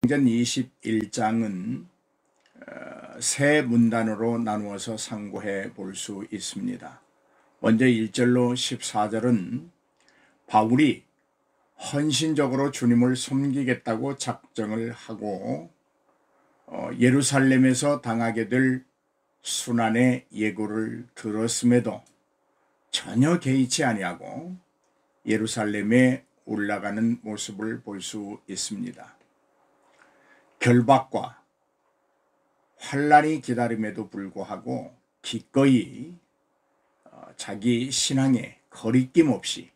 전 21장은 세 문단으로 나누어서 상고해 볼 수 있습니다. 먼저 1절로 14절은 바울이 헌신적으로 주님을 섬기겠다고 작정을 하고 예루살렘에서 당하게 될 순환의 예고를 들었음에도 전혀 개의치 아니하고 예루살렘에 올라가는 모습을 볼 수 있습니다. 결박과 환란이 기다림에도 불구하고 기꺼이 자기 신앙에 거리낌 없이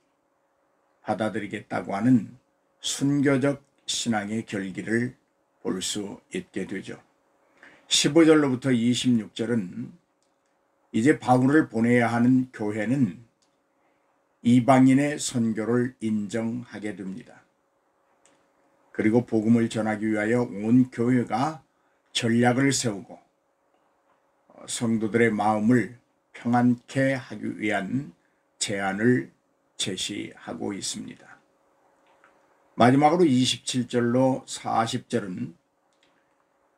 받아들이겠다고 하는 순교적 신앙의 결기를 볼 수 있게 되죠. 15절로부터 26절은 이제 바울을 보내야 하는 교회는 이방인의 선교를 인정하게 됩니다. 그리고 복음을 전하기 위하여 온 교회가 전략을 세우고 성도들의 마음을 평안케 하기 위한 제안을 제시하고 있습니다. 마지막으로 27절로 40절은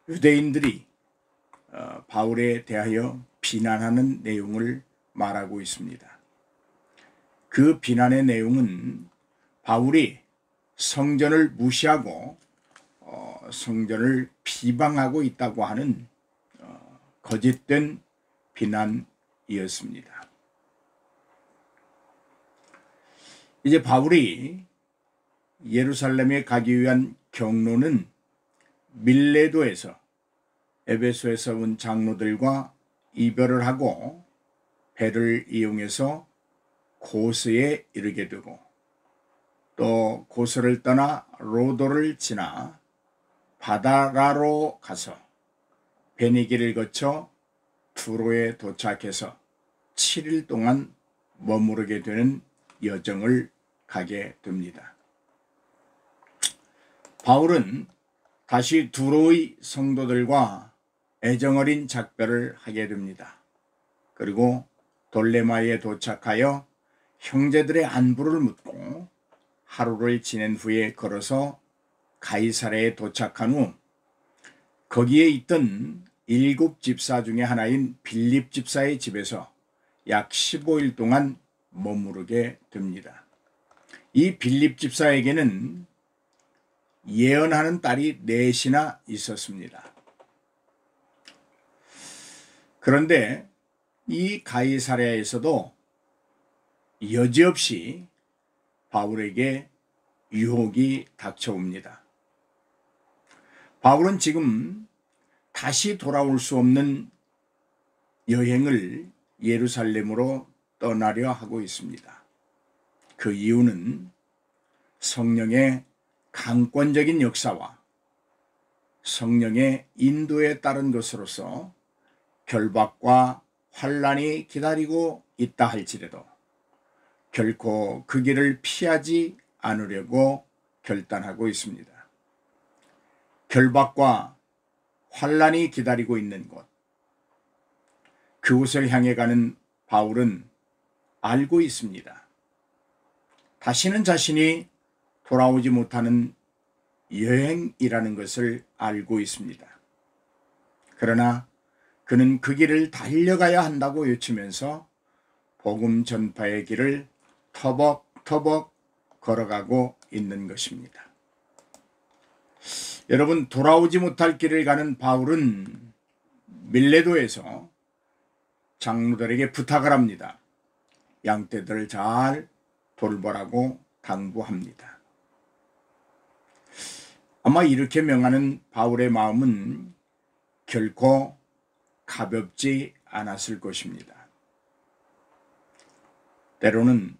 유대인들이 바울에 대하여 비난하는 내용을 말하고 있습니다. 그 비난의 내용은 바울이 성전을 무시하고 성전을 비방하고 있다고 하는 거짓된 비난이었습니다. 이제 바울이 예루살렘에 가기 위한 경로는 밀레도에서 에베소에서 온 장로들과 이별을 하고 배를 이용해서 고스에 이르게 되고 또 고스를 떠나 로도를 지나 바다라로 가서 베니기를 거쳐 두로에 도착해서 7일 동안 머무르게 되는 여정을 가게 됩니다. 바울은 다시 두로의 성도들과 애정어린 작별을 하게 됩니다. 그리고 돌레마에 도착하여 형제들의 안부를 묻고 하루를 지낸 후에 걸어서 가이사랴에 도착한 후 거기에 있던 7집사 중에 하나인 빌립 집사의 집에서 약 15일 동안 머무르게 됩니다. 이 빌립 집사에게는 예언하는 딸이 4이나 있었습니다. 그런데 이 가이사랴에서도 여지없이 바울에게 유혹이 닥쳐옵니다. 바울은 지금 다시 돌아올 수 없는 여행을 예루살렘으로 떠나려 하고 있습니다. 그 이유는 성령의 강권적인 역사와 성령의 인도에 따른 것으로서 결박과 환란이 기다리고 있다 할지라도 결코 그 길을 피하지 않으려고 결단하고 있습니다. 결박과 환란이 기다리고 있는 곳, 그곳을 향해 가는 바울은 알고 있습니다. 다시는 자신이 돌아오지 못하는 여행이라는 것을 알고 있습니다. 그러나 그는 그 길을 달려가야 한다고 외치면서 복음 전파의 길을 터벅터벅 걸어가고 있는 것입니다. 여러분, 돌아오지 못할 길을 가는 바울은 밀레도에서 장로들에게 부탁을 합니다. 양떼들을 잘 돌보라고 당부합니다. 아마 이렇게 명하는 바울의 마음은 결코 가볍지 않았을 것입니다. 때로는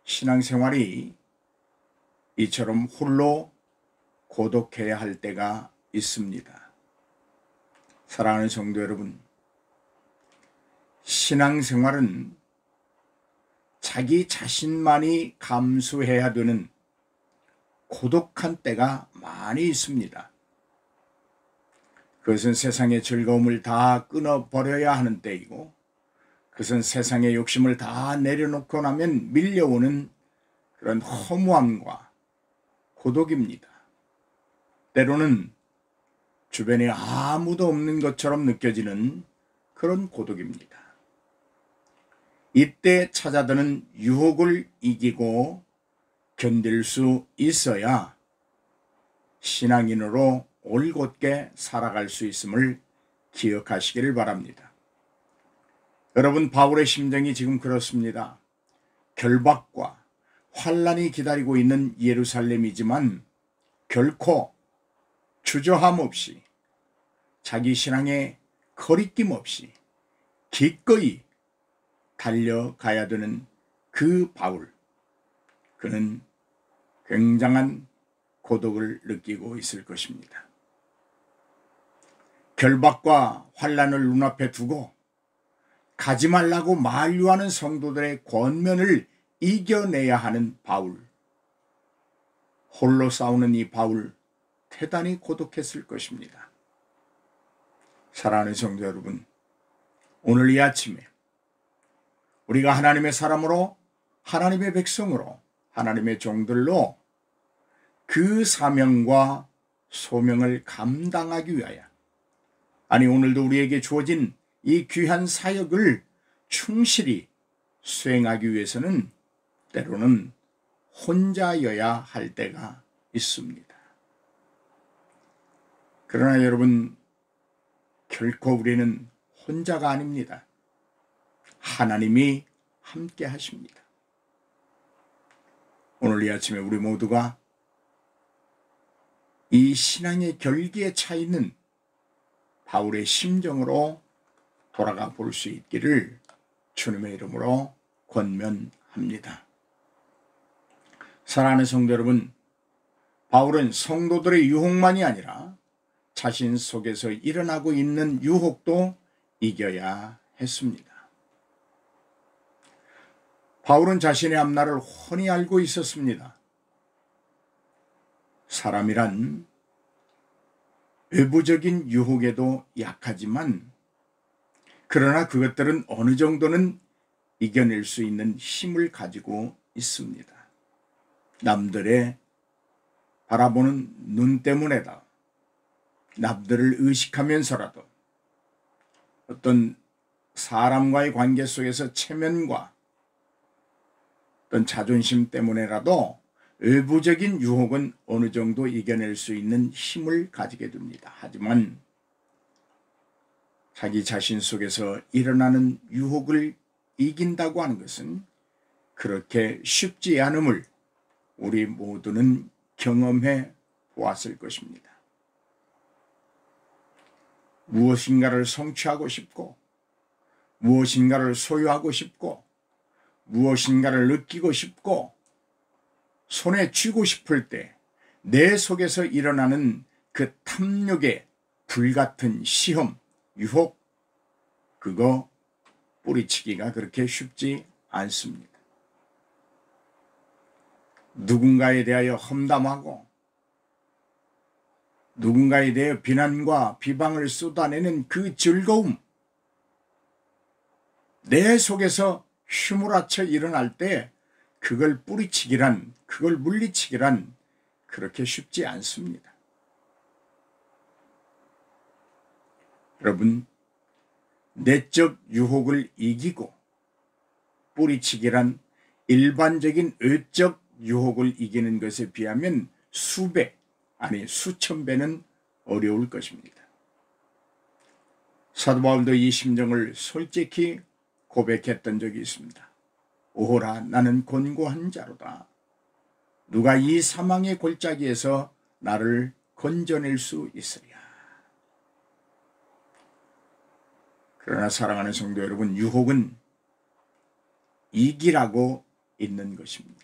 신앙생활이 이처럼 홀로 고독해야 할 때가 있습니다. 사랑하는 성도 여러분, 신앙생활은 자기 자신만이 감수해야 되는 고독한 때가 많이 있습니다. 그것은 세상의 즐거움을 다 끊어버려야 하는 때이고, 그것은 세상의 욕심을 다 내려놓고 나면 밀려오는 그런 허무함과 고독입니다. 때로는 주변에 아무도 없는 것처럼 느껴지는 그런 고독입니다. 이때 찾아드는 유혹을 이기고 견딜 수 있어야 신앙인으로 올곧게 살아갈 수 있음을 기억하시기를 바랍니다. 여러분, 바울의 심정이 지금 그렇습니다. 결박과 환난이 기다리고 있는 예루살렘이지만 결코 주저함 없이 자기 신앙에 거리낌 없이 기꺼이 달려가야 되는 그 바울, 그는 굉장한 고독을 느끼고 있을 것입니다. 결박과 환난을 눈앞에 두고 가지 말라고 만류하는 성도들의 권면을 이겨내야 하는 바울, 홀로 싸우는 이 바울, 대단히 고독했을 것입니다. 사랑하는 성도 여러분, 오늘 이 아침에 우리가 하나님의 사람으로, 하나님의 백성으로, 하나님의 종들로 그 사명과 소명을 감당하기 위하여, 아니 오늘도 우리에게 주어진 이 귀한 사역을 충실히 수행하기 위해서는 때로는 혼자여야 할 때가 있습니다. 그러나 여러분, 결코 우리는 혼자가 아닙니다. 하나님이 함께 하십니다. 오늘 이 아침에 우리 모두가 이 신앙의 결기에 차 있는 바울의 심정으로 돌아가 볼 수 있기를 주님의 이름으로 권면합니다. 사랑하는 성도 여러분, 바울은 성도들의 유혹만이 아니라 자신 속에서 일어나고 있는 유혹도 이겨야 했습니다. 바울은 자신의 앞날을 훤히 알고 있었습니다. 사람이란 외부적인 유혹에도 약하지만 그러나 그것들은 어느 정도는 이겨낼 수 있는 힘을 가지고 있습니다. 남들의 바라보는 눈 때문에다, 남들을 의식하면서라도 어떤 사람과의 관계 속에서 체면과 어떤 자존심 때문에라도 외부적인 유혹은 어느 정도 이겨낼 수 있는 힘을 가지게 됩니다. 하지만 자기 자신 속에서 일어나는 유혹을 이긴다고 하는 것은 그렇게 쉽지 않음을 우리 모두는 경험해 보았을 것입니다. 무엇인가를 성취하고 싶고, 무엇인가를 소유하고 싶고, 무엇인가를 느끼고 싶고, 손에 쥐고 싶을 때 내 속에서 일어나는 그 탐욕의 불같은 시험, 유혹, 그거 뿌리치기가 그렇게 쉽지 않습니다. 누군가에 대하여 험담하고 누군가에 대해 비난과 비방을 쏟아내는 그 즐거움, 내 속에서 휘몰아쳐 일어날 때 그걸 뿌리치기란, 그걸 물리치기란 그렇게 쉽지 않습니다. 여러분, 내적 유혹을 이기고 뿌리치기란 일반적인 외적 유혹을 이기는 것에 비하면 수배, 아니 수천 배는 어려울 것입니다. 사도 바울도 이 심정을 솔직히 고백했던 적이 있습니다. 오호라, 나는 곤고한 자로다. 누가 이 사망의 골짜기에서 나를 건져낼 수 있으랴. 그러나 사랑하는 성도 여러분, 유혹은 이기라고 있는 것입니다.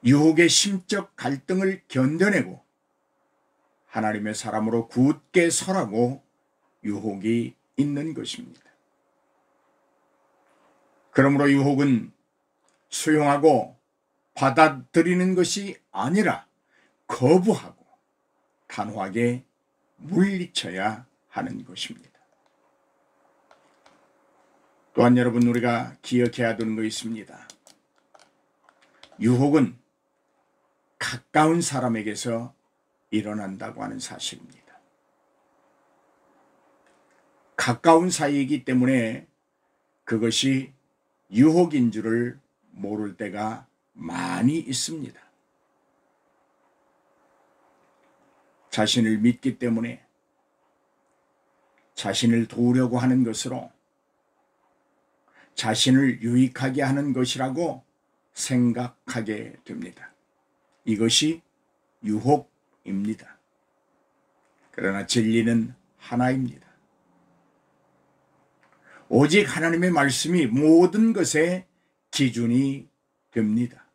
유혹의 심적 갈등을 견뎌내고 하나님의 사람으로 굳게 서라고 유혹이 있는 것입니다. 그러므로 유혹은 수용하고 받아들이는 것이 아니라 거부하고 단호하게 물리쳐야 하는 것입니다. 또한 여러분, 우리가 기억해야 되는 거 있습니다. 유혹은 가까운 사람에게서 일어난다고 하는 사실입니다. 가까운 사이이기 때문에 그것이 유혹인 줄을 모를 때가 많이 있습니다. 자신을 믿기 때문에 자신을 도우려고 하는 것으로 자신을 유익하게 하는 것이라고 생각하게 됩니다. 이것이 유혹입니다. 그러나 진리는 하나입니다. 오직 하나님의 말씀이 모든 것의 기준이 됩니다.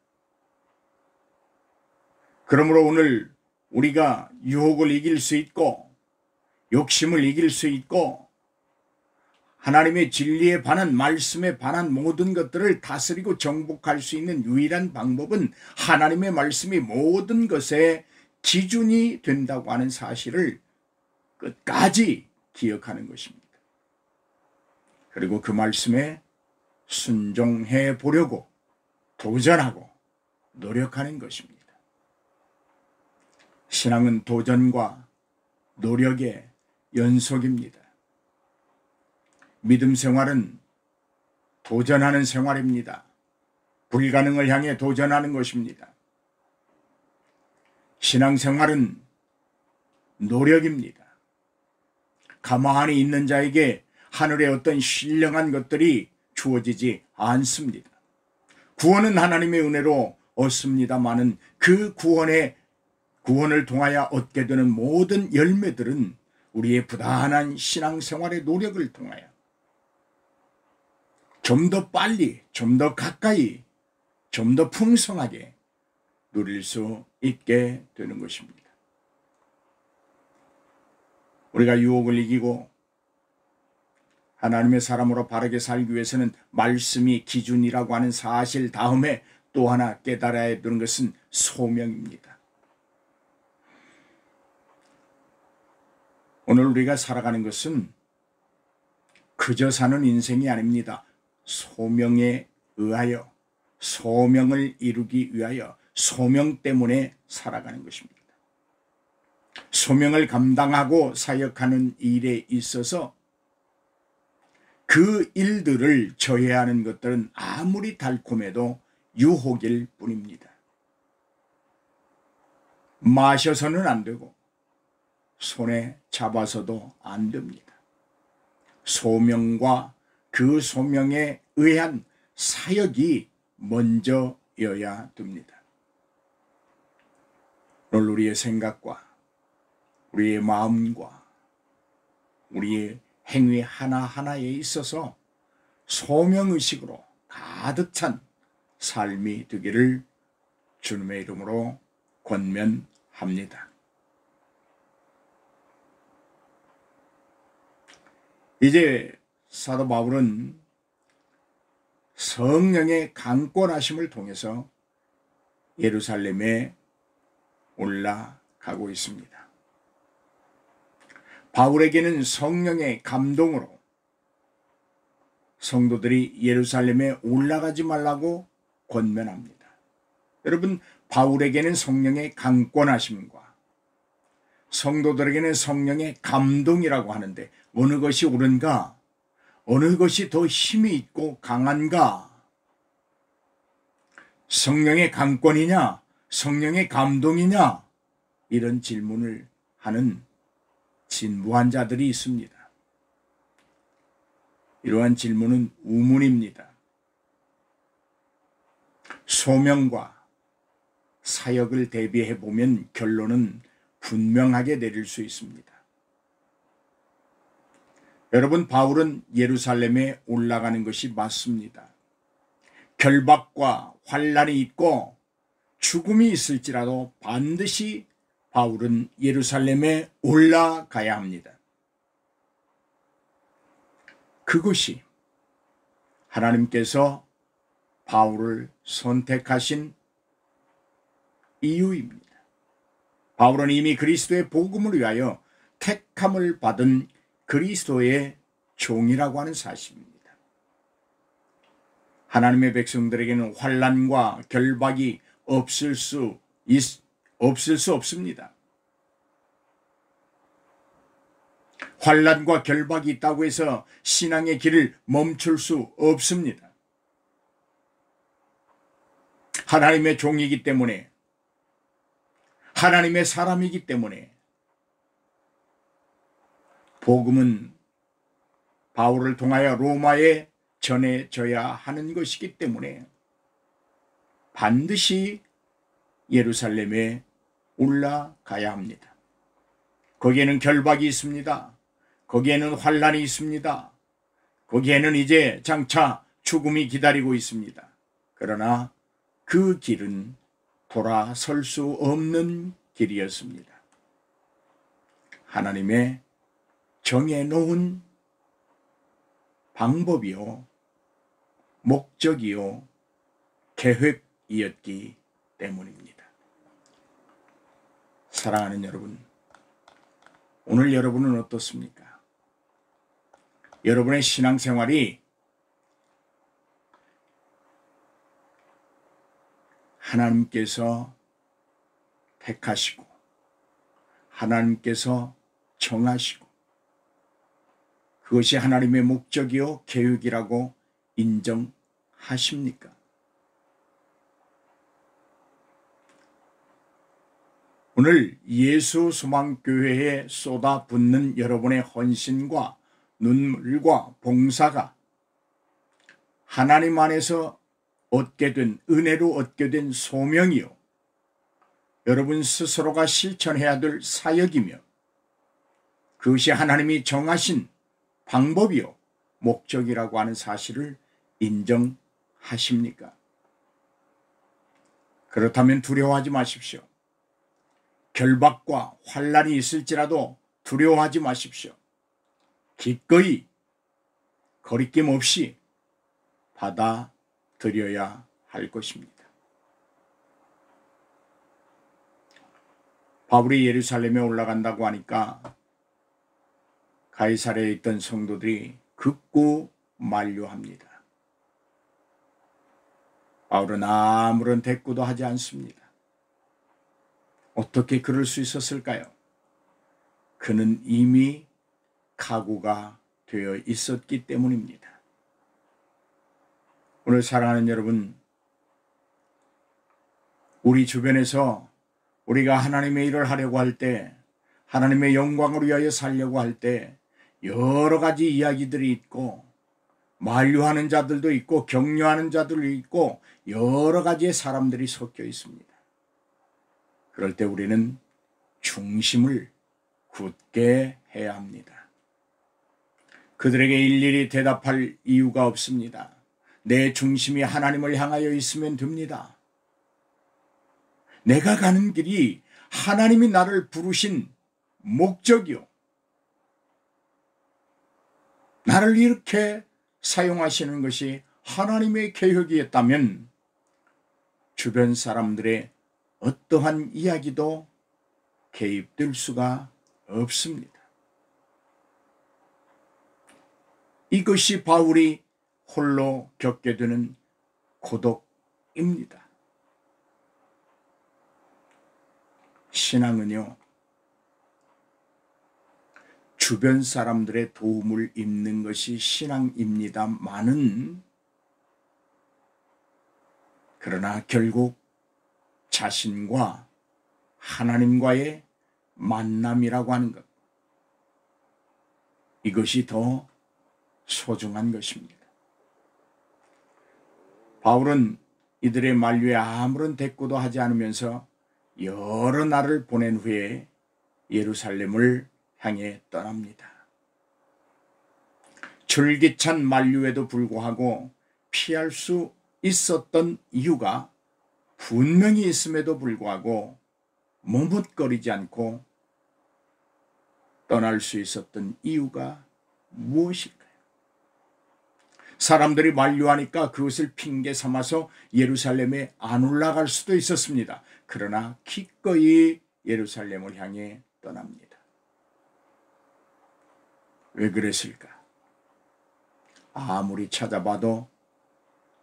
그러므로 오늘 우리가 유혹을 이길 수 있고 욕심을 이길 수 있고 하나님의 진리에 반한 말씀에 반한 모든 것들을 다스리고 정복할 수 있는 유일한 방법은 하나님의 말씀이 모든 것의 기준이 된다고 하는 사실을 끝까지 기억하는 것입니다. 그리고 그 말씀에 순종해 보려고 도전하고 노력하는 것입니다. 신앙은 도전과 노력의 연속입니다. 믿음 생활은 도전하는 생활입니다. 불가능을 향해 도전하는 것입니다. 신앙생활은 노력입니다. 가만히 있는 자에게 하늘의 어떤 신령한 것들이 주어지지 않습니다. 구원은 하나님의 은혜로 얻습니다마는 그 구원을 통하여 얻게 되는 모든 열매들은 우리의 부단한 신앙생활의 노력을 통하여 좀 더 빨리, 좀 더 가까이, 좀 더 풍성하게 누릴 수 있게 되는 것입니다. 우리가 유혹을 이기고 하나님의 사람으로 바르게 살기 위해서는 말씀이 기준이라고 하는 사실 다음에 또 하나 깨달아야 되는 것은 소명입니다. 오늘 우리가 살아가는 것은 그저 사는 인생이 아닙니다. 소명에 의하여, 소명을 이루기 위하여 소명 때문에 살아가는 것입니다. 소명을 감당하고 사역하는 일에 있어서 그 일들을 저해하는 것들은 아무리 달콤해도 유혹일 뿐입니다. 마셔서는 안 되고 손에 잡아서도 안 됩니다. 소명과 그 소명에 의한 사역이 먼저여야 됩니다. 오늘 우리의 생각과 우리의 마음과 우리의 행위 하나하나에 있어서 소명의식으로 가득 찬 삶이 되기를 주님의 이름으로 권면합니다. 이제 사도 바울은 성령의 강권하심을 통해서 예루살렘에 올라가고 있습니다. 바울에게는 성령의 감동으로 성도들이 예루살렘에 올라가지 말라고 권면합니다. 여러분, 바울에게는 성령의 강권하심과 성도들에게는 성령의 감동이라고 하는데 어느 것이 옳은가? 어느 것이 더 힘이 있고 강한가? 성령의 강권이냐? 성령의 감동이냐? 이런 질문을 하는 진부한 자들이 있습니다. 이러한 질문은 우문입니다. 소명과 사역을 대비해 보면 결론은 분명하게 내릴 수 있습니다. 여러분, 바울은 예루살렘에 올라가는 것이 맞습니다. 결박과 환난이 있고 죽음이 있을지라도 반드시 바울은 예루살렘에 올라가야 합니다. 그것이 하나님께서 바울을 선택하신 이유입니다. 바울은 이미 그리스도의 복음을 위하여 택함을 받은 그리스도의 종이라고 하는 사실입니다. 하나님의 백성들에게는 환난과 결박이 없을 수 없을 수 없습니다. 환난과 결박이 있다고 해서 신앙의 길을 멈출 수 없습니다. 하나님의 종이기 때문에, 하나님의 사람이기 때문에 복음은 바울을 통하여 로마에 전해져야 하는 것이기 때문에 반드시 예루살렘에 올라가야 합니다. 거기에는 결박이 있습니다. 거기에는 환난이 있습니다. 거기에는 이제 장차 죽음이 기다리고 있습니다. 그러나 그 길은 돌아설 수 없는 길이었습니다. 하나님의 정해놓은 방법이요, 목적이요, 계획이었기 때문입니다. 사랑하는 여러분, 오늘 여러분은 어떻습니까? 여러분의 신앙생활이 하나님께서 택하시고 하나님께서 정하시고 그것이 하나님의 목적이요 계획이라고 인정하십니까? 오늘 예수 소망교회에 쏟아붓는 여러분의 헌신과 눈물과 봉사가 하나님 안에서 얻게 된 은혜로 얻게 된 소명이요, 여러분 스스로가 실천해야 될 사역이며 그것이 하나님이 정하신 방법이요 목적이라고 하는 사실을 인정하십니까? 그렇다면 두려워하지 마십시오. 결박과 환난이 있을지라도 두려워하지 마십시오. 기꺼이 거리낌 없이 받아들여야 할 것입니다. 바울이 예루살렘에 올라간다고 하니까 가이사랴에 있던 성도들이 극구 만류합니다. 바울은 아무런 대꾸도 하지 않습니다. 어떻게 그럴 수 있었을까요? 그는 이미 각오가 되어 있었기 때문입니다. 오늘 사랑하는 여러분, 우리 주변에서 우리가 하나님의 일을 하려고 할 때, 하나님의 영광을 위하여 살려고 할 때 여러 가지 이야기들이 있고 만류하는 자들도 있고 격려하는 자들도 있고 여러 가지의 사람들이 섞여 있습니다. 그럴 때 우리는 중심을 굳게 해야 합니다. 그들에게 일일이 대답할 이유가 없습니다. 내 중심이 하나님을 향하여 있으면 됩니다. 내가 가는 길이 하나님이 나를 부르신 목적이요, 나를 이렇게 사용하시는 것이 하나님의 계획이었다면 주변 사람들의 어떠한 이야기도 개입될 수가 없습니다. 이것이 바울이 홀로 겪게 되는 고독입니다. 신앙은요, 주변 사람들의 도움을 입는 것이 신앙입니다마는, 그러나 결국 자신과 하나님과의 만남이라고 하는 것, 이것이 더 소중한 것입니다. 바울은 이들의 만류에 아무런 대꾸도 하지 않으면서 여러 날을 보낸 후에 예루살렘을 향해 떠납니다. 줄기찬 만류에도 불구하고 피할 수 있었던 이유가 분명히 있음에도 불구하고 머뭇거리지 않고 떠날 수 있었던 이유가 무엇일까요? 사람들이 만류하니까 그것을 핑계 삼아서 예루살렘에 안 올라갈 수도 있었습니다. 그러나 기꺼이 예루살렘을 향해 떠납니다. 왜 그랬을까? 아무리 찾아봐도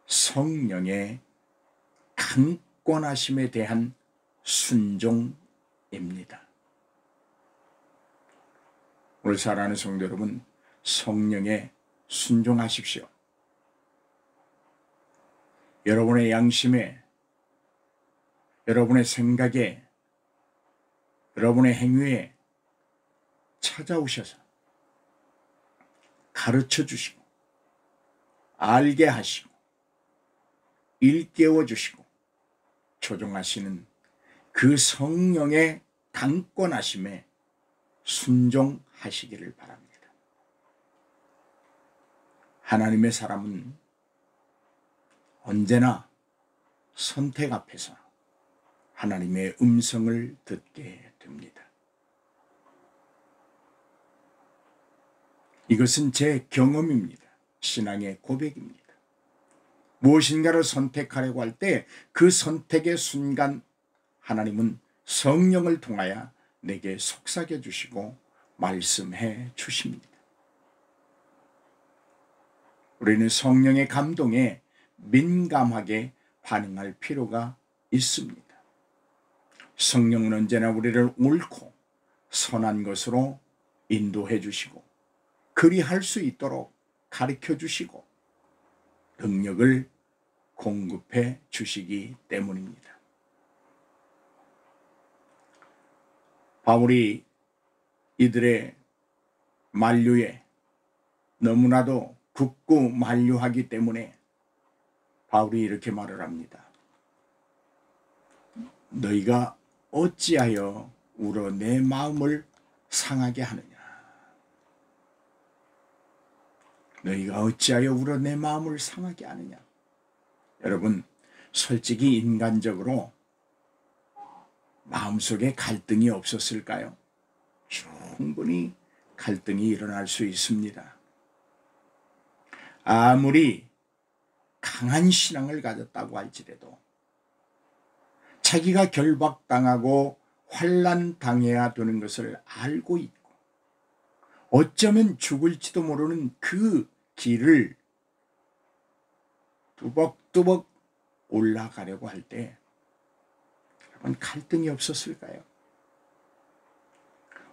성령의 강권하심에 대한 순종입니다. 오늘 사랑하는 성도 여러분, 성령에 순종하십시오. 여러분의 양심에, 여러분의 생각에, 여러분의 행위에 찾아오셔서 가르쳐 주시고 알게 하시고 일깨워 주시고 조종하시는 그 성령의 강권하심에 순종하시기를 바랍니다. 하나님의 사람은 언제나 선택 앞에서 하나님의 음성을 듣게 됩니다. 이것은 제 경험입니다. 신앙의 고백입니다. 무엇인가를 선택하려고 할 때 그 선택의 순간 하나님은 성령을 통하여 내게 속삭여 주시고 말씀해 주십니다. 우리는 성령의 감동에 민감하게 반응할 필요가 있습니다. 성령은 언제나 우리를 옳고 선한 것으로 인도해 주시고 그리할 수 있도록 가르쳐 주시고 능력을 공급해 주시기 때문입니다. 바울이 이들의 만류에 너무나도 굳고 만류하기 때문에 바울이 이렇게 말을 합니다. 너희가 어찌하여 울어 내 마음을 상하게 하느냐. 너희가 어찌하여 울어 내 마음을 상하게 하느냐. 여러분, 솔직히 인간적으로 마음속에 갈등이 없었을까요? 충분히 갈등이 일어날 수 있습니다. 아무리 강한 신앙을 가졌다고 할지라도 자기가 결박당하고 환난당해야 되는 것을 알고 있고 어쩌면 죽을지도 모르는 그 길을 뚜벅뚜벅 올라가려고 할 때 여러분 갈등이 없었을까요?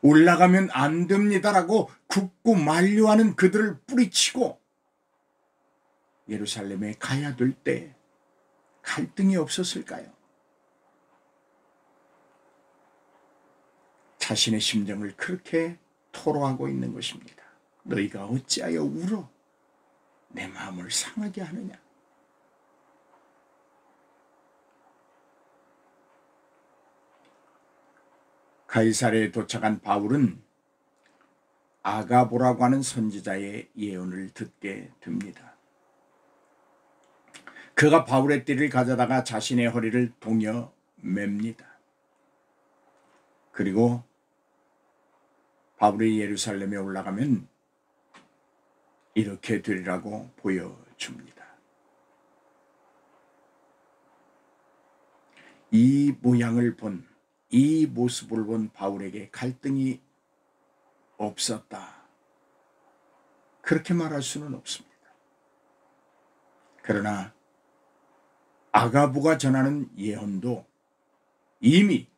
올라가면 안 됩니다라고 굳고 만류하는 그들을 뿌리치고 예루살렘에 가야 될 때 갈등이 없었을까요? 자신의 심정을 그렇게 토로하고 있는 것입니다. 너희가 어찌하여 울어 내 마음을 상하게 하느냐. 가이사랴에 도착한 바울은 아가보라고 하는 선지자의 예언을 듣게 됩니다. 그가 바울의 띠를 가져다가 자신의 허리를 동여 맵니다. 그리고 바울이 예루살렘에 올라가면 이렇게 되리라고 보여줍니다. 이 모양을 본, 이 모습을 본 바울에게 갈등이 없었다. 그렇게 말할 수는 없습니다. 그러나 아가부가 전하는 예언도 이미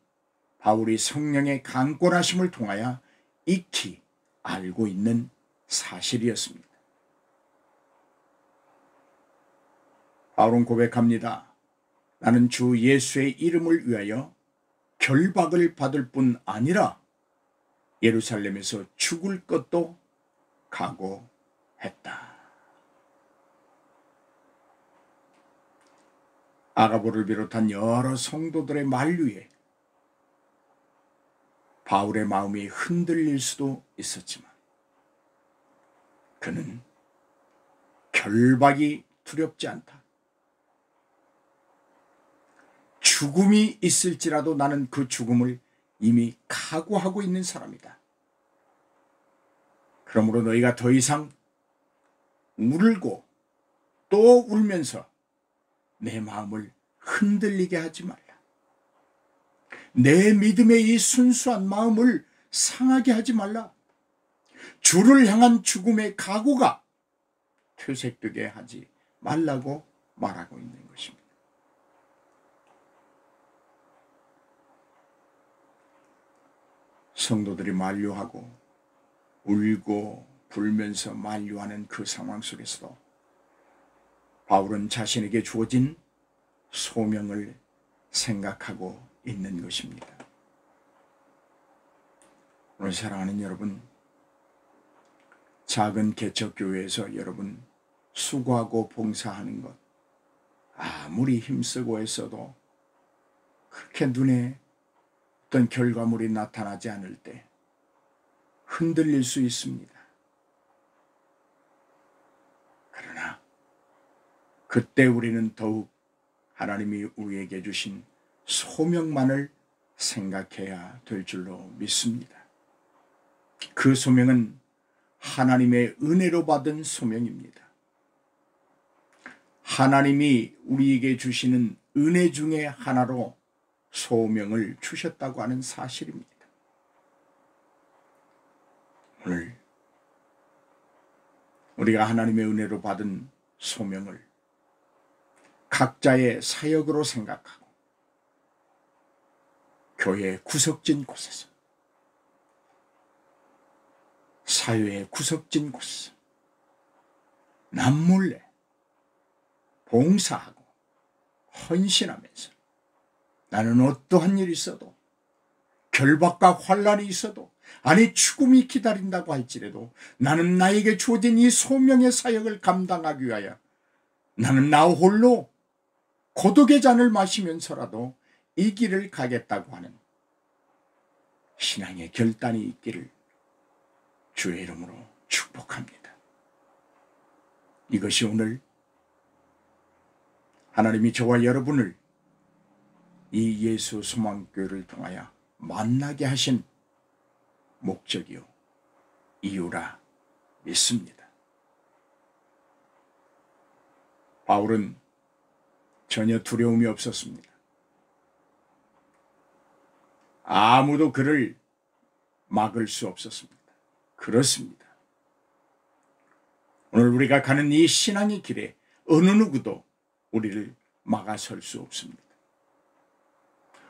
바울이 성령의 강권하심을 통하여 익히 알고 있는 사실이었습니다. 바울은 고백합니다. 나는 주 예수의 이름을 위하여 결박을 받을 뿐 아니라 예루살렘에서 죽을 것도 각오했다. 아가보를 비롯한 여러 성도들의 만류에 바울의 마음이 흔들릴 수도 있었지만 그는 결박이 두렵지 않다. 죽음이 있을지라도 나는 그 죽음을 이미 각오하고 있는 사람이다. 그러므로 너희가 더 이상 울고 또 울면서 내 마음을 흔들리게 하지 말라. 내 믿음의 이 순수한 마음을 상하게 하지 말라. 주를 향한 죽음의 각오가 퇴색되게 하지 말라고 말하고 있는 것입니다. 성도들이 만류하고 울고 불면서 만류하는 그 상황 속에서도 바울은 자신에게 주어진 소명을 생각하고 있는 것입니다. 오늘 사랑하는 여러분, 작은 개척교회에서 여러분 수고하고 봉사하는 것 아무리 힘쓰고 했어도 그렇게 눈에 어떤 결과물이 나타나지 않을 때 흔들릴 수 있습니다. 그러나 그때 우리는 더욱 하나님이 우리에게 주신 소명만을 생각해야 될 줄로 믿습니다. 그 소명은 하나님의 은혜로 받은 소명입니다. 하나님이 우리에게 주시는 은혜 중에 하나로 소명을 주셨다고 하는 사실입니다. 오늘 우리가 하나님의 은혜로 받은 소명을 각자의 사역으로 생각하고 교회의 구석진 곳에서 사회의 구석진 곳에서 남몰래 봉사하고 헌신하면서 나는 어떠한 일이 있어도 결박과 환란이 있어도 아니 죽음이 기다린다고 할지라도 나는 나에게 주어진 이 소명의 사역을 감당하기 위하여 나는 나 홀로 고독의 잔을 마시면서라도 이 길을 가겠다고 하는 신앙의 결단이 있기를 주의 이름으로 축복합니다. 이것이 오늘 하나님이 저와 여러분을 이 예수 소망교회를 통하여 만나게 하신 목적이요 이유라 믿습니다. 바울은 전혀 두려움이 없었습니다. 아무도 그를 막을 수 없었습니다. 그렇습니다. 오늘 우리가 가는 이 신앙의 길에 어느 누구도 우리를 막아설 수 없습니다.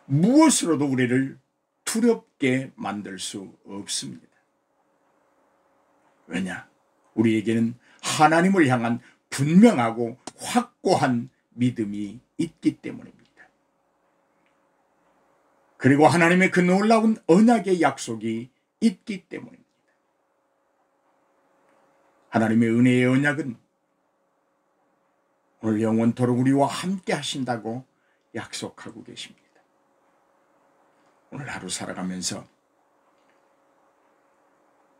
무엇으로도 우리를 두렵게 만들 수 없습니다. 왜냐? 우리에게는 하나님을 향한 분명하고 확고한 믿음이 있기 때문입니다. 그리고 하나님의 그 놀라운 언약의 약속이 있기 때문입니다. 하나님의 은혜의 언약은 오늘 영원토록 우리와 함께 하신다고 약속하고 계십니다. 오늘 하루 살아가면서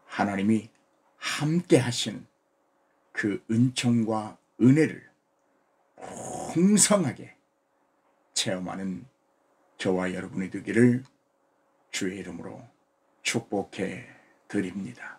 하나님이 함께 하신 그 은총과 은혜를 풍성하게 체험하는 저와 여러분이 되기를 주의 이름으로 축복해 드립니다.